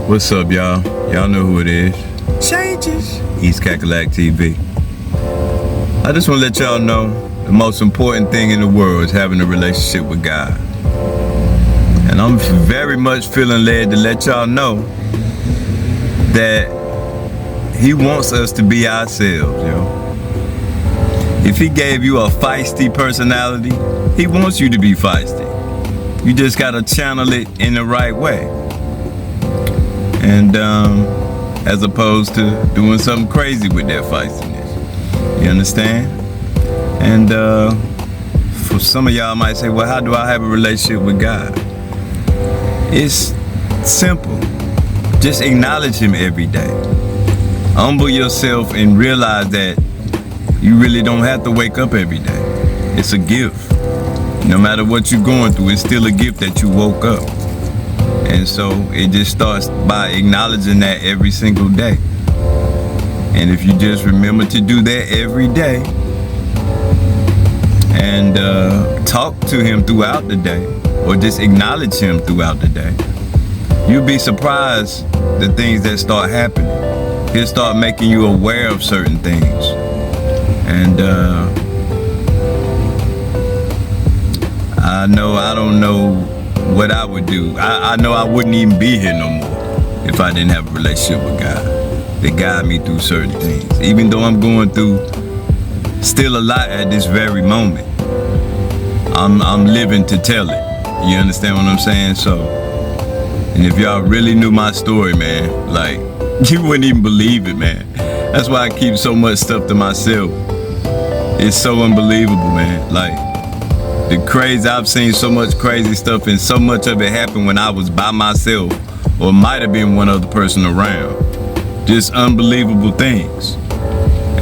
What's up, y'all? Y'all know who it is. ChangeZ. He's Cakalak TV. I just want to let y'all know the most important thing in the world is having a relationship with God. And I'm very much feeling led to let y'all know that He wants us to be ourselves, yo. If He gave you a feisty personality, He wants you to be feisty. You just gotta channel it in the right way. And as opposed to doing something crazy with that feistiness. You understand? And for some of y'all might say, well, how do I have a relationship with God? It's simple. Just acknowledge Him every day. Humble yourself and realize that you really don't have to wake up every day. It's a gift. No matter what you're going through, it's still a gift that you woke up. And so it just starts by acknowledging that every single day. And if you just remember to do that every day and talk to Him throughout the day, or just acknowledge Him throughout the day, you'll be surprised the things that start happening. He'll start making you aware of certain things. And I don't know what I would do. I know I wouldn't even be here no more if I didn't have a relationship with God that guide me through certain things. Even though I'm going through still a lot at this very moment, I'm living to tell it. You understand what I'm saying? So, and if y'all really knew my story, man, like, you wouldn't even believe it, man. That's why I keep so much stuff to myself. It's so unbelievable, man. Like, I've seen so much crazy stuff, and so much of it happened when I was by myself, or might have been one other person around. Just unbelievable things.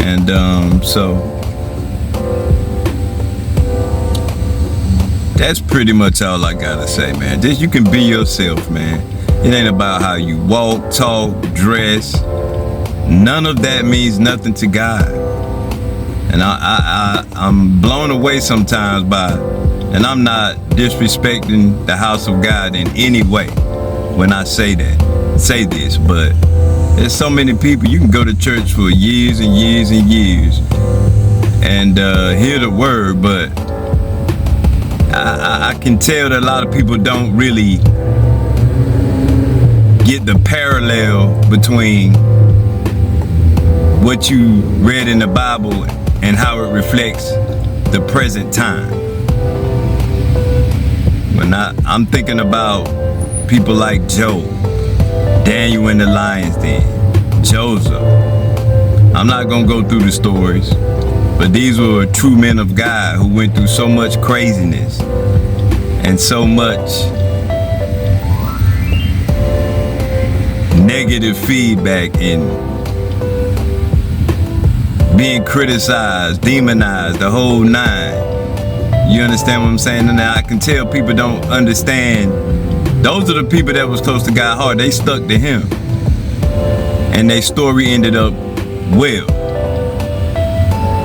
And so that's pretty much all I gotta say, man. Just you can be yourself, man. It ain't about how you walk, talk, dress. None of that means nothing to God. And I'm blown away sometimes by, and I'm not disrespecting the house of God in any way when I say this, but there's so many people, you can go to church for years and years and years and hear the word, but I can tell that a lot of people don't really get the parallel between what you read in the Bible and how it reflects the present time. When I'm thinking about people like Job, Daniel in the lion's den, Joseph. I'm not gonna go through the stories, but these were true men of God who went through so much craziness and so much negative feedback and being criticized, demonized, the whole nine. You understand what I'm saying? And I can tell people don't understand. Those are the people that was close to God's heart. They stuck to Him. And their story ended up well.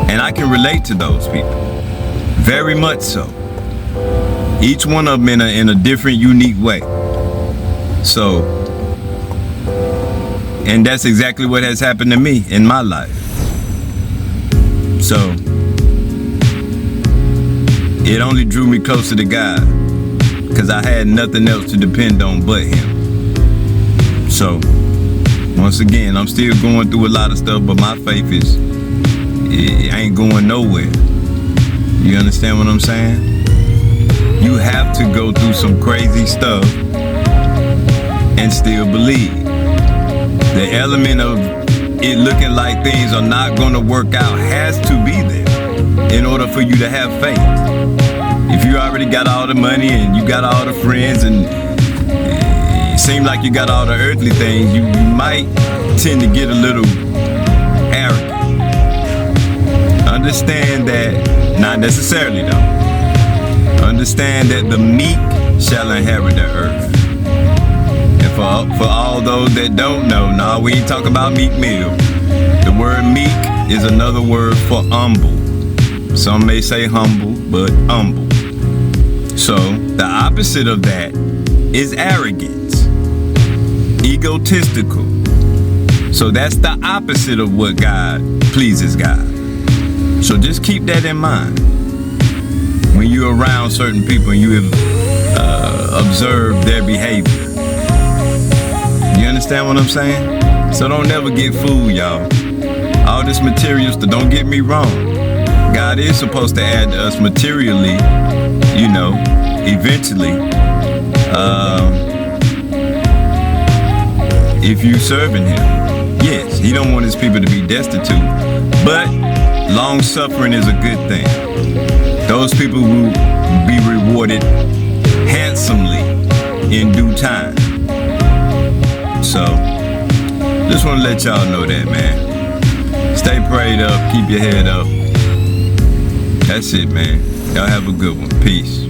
And I can relate to those people. Very much so. Each one of them in a different, unique way. So, and that's exactly what has happened to me in my life. So, it only drew me closer to God because I had nothing else to depend on but Him. So, once again, I'm still going through a lot of stuff, but my faith it ain't going nowhere. You understand what I'm saying? You have to go through some crazy stuff and still believe. The element of it looking like things are not going to work out has to be there in order for you to have faith. If you already got all the money and you got all the friends and it seems like you got all the earthly things, you might tend to get a little arrogant. Understand that, not necessarily though, understand that the meek shall inherit the earth. And for all those that don't know, no, we ain't talking about meek meal. The word meek is another word for humble. Some may say humble, but humble. So the opposite of that is arrogance. egotistical. So that's the opposite of what God pleases God. So just keep that in mind when you're around certain people and you have observed their behavior. You understand what I'm saying? So don't never get fooled, y'all. All this material stuff, don't get me wrong. God is supposed to add to us materially, you know, eventually. If you serving him. Yes, he don't want his people to be destitute. But long suffering is a good thing. Those people will be rewarded handsomely in due time. So, just want to let y'all know that, man. Stay prayed up, keep your head up. That's it, man. Y'all have a good one. Peace.